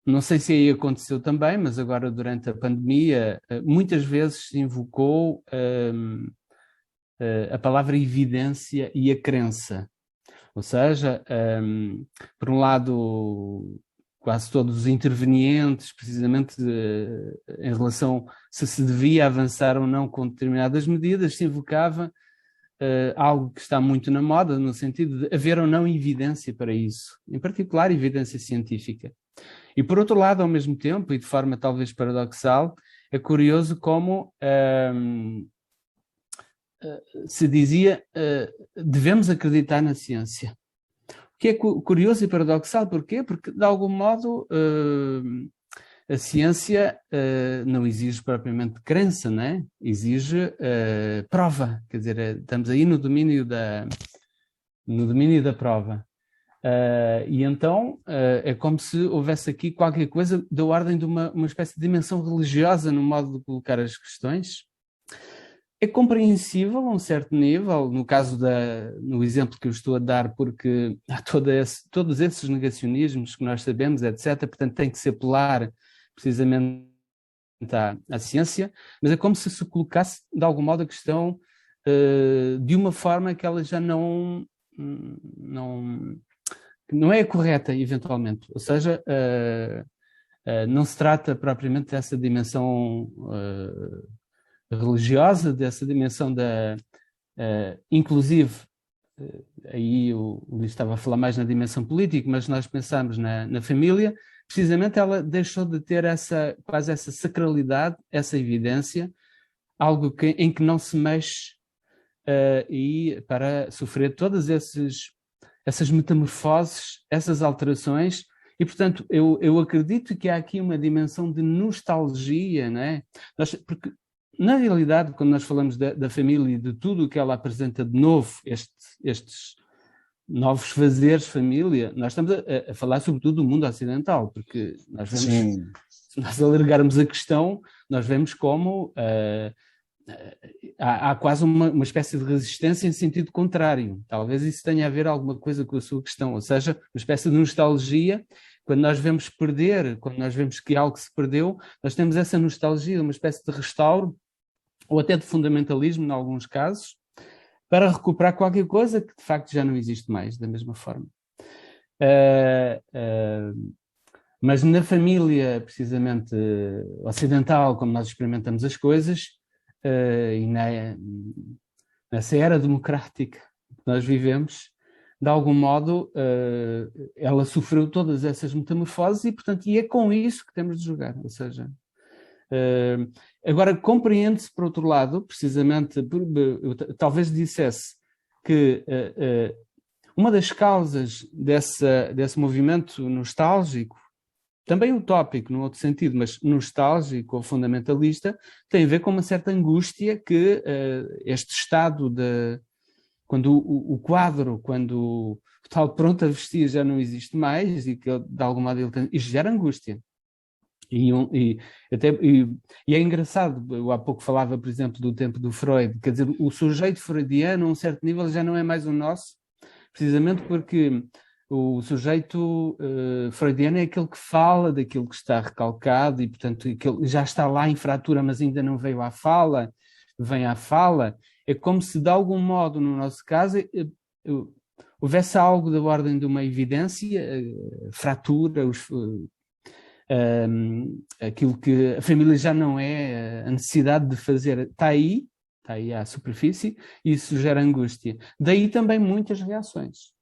não sei se aí aconteceu também, mas agora durante a pandemia, muitas vezes se invocou a palavra evidência e a crença. Ou seja, por um lado, quase todos os intervenientes, precisamente em relação se devia avançar ou não com determinadas medidas, se invocava algo que está muito na moda, no sentido de haver ou não evidência para isso, em particular evidência científica. E por outro lado, ao mesmo tempo, e de forma talvez paradoxal, é curioso como se dizia devemos acreditar na ciência. O que é curioso e paradoxal, porquê? Porque, de algum modo, a ciência não exige propriamente crença, não é? Exige prova, quer dizer, estamos aí no domínio da prova. E então é como se houvesse aqui qualquer coisa da ordem de uma espécie de dimensão religiosa no modo de colocar as questões. É compreensível a um certo nível, no exemplo que eu estou a dar, porque há todos esses negacionismos que nós sabemos, etc., portanto tem que se apelar precisamente à ciência, mas é como se colocasse de algum modo a questão de uma forma que ela já não é correta, eventualmente. Ou seja, não se trata propriamente dessa dimensão religiosa, dessa dimensão inclusive, aí o Luís estava a falar mais na dimensão política, mas nós pensamos na família, precisamente ela deixou de ter quase essa sacralidade, essa evidência, algo em que não se mexe e para sofrer todas essas metamorfoses, essas alterações, e portanto eu acredito que há aqui uma dimensão de nostalgia, não é? Porque na realidade, quando nós falamos da família e de tudo o que ela apresenta de novo, estes novos fazeres família, nós estamos a falar sobretudo do mundo ocidental, porque nós vemos, Sim. se nós alargarmos a questão, nós vemos como há quase uma espécie de resistência em sentido contrário. Talvez isso tenha a ver alguma coisa com a sua questão, ou seja, uma espécie de nostalgia. Quando nós vemos perder, quando nós vemos que algo se perdeu, nós temos essa nostalgia, uma espécie de restauro, ou até de fundamentalismo, em alguns casos, para recuperar qualquer coisa que de facto já não existe mais, da mesma forma. Mas na família, precisamente, ocidental, como nós experimentamos as coisas, e nessa era democrática que nós vivemos, de algum modo, ela sofreu todas essas metamorfoses e, portanto, é com isso que temos de jogar. Ou seja, agora compreende-se, por outro lado, precisamente, eu talvez dissesse que uma das causas desse movimento nostálgico, também utópico, num outro sentido, mas nostálgico ou fundamentalista, tem a ver com uma certa angústia que este estado quando o quadro, quando o tal pronto a vestir já não existe mais e que de algum modo isto gera angústia. E é engraçado, eu há pouco falava, por exemplo, do tempo do Freud, quer dizer, o sujeito freudiano, a um certo nível, já não é mais o nosso, precisamente porque o sujeito freudiano é aquele que fala daquilo que está recalcado e, portanto, já está lá em fratura, mas ainda não veio à fala, vem à fala. É como se, de algum modo, no nosso caso, houvesse algo da ordem de uma evidência, fratura, aquilo que a família já não é, a necessidade de fazer, está aí à superfície, e isso gera angústia. Daí também muitas reações.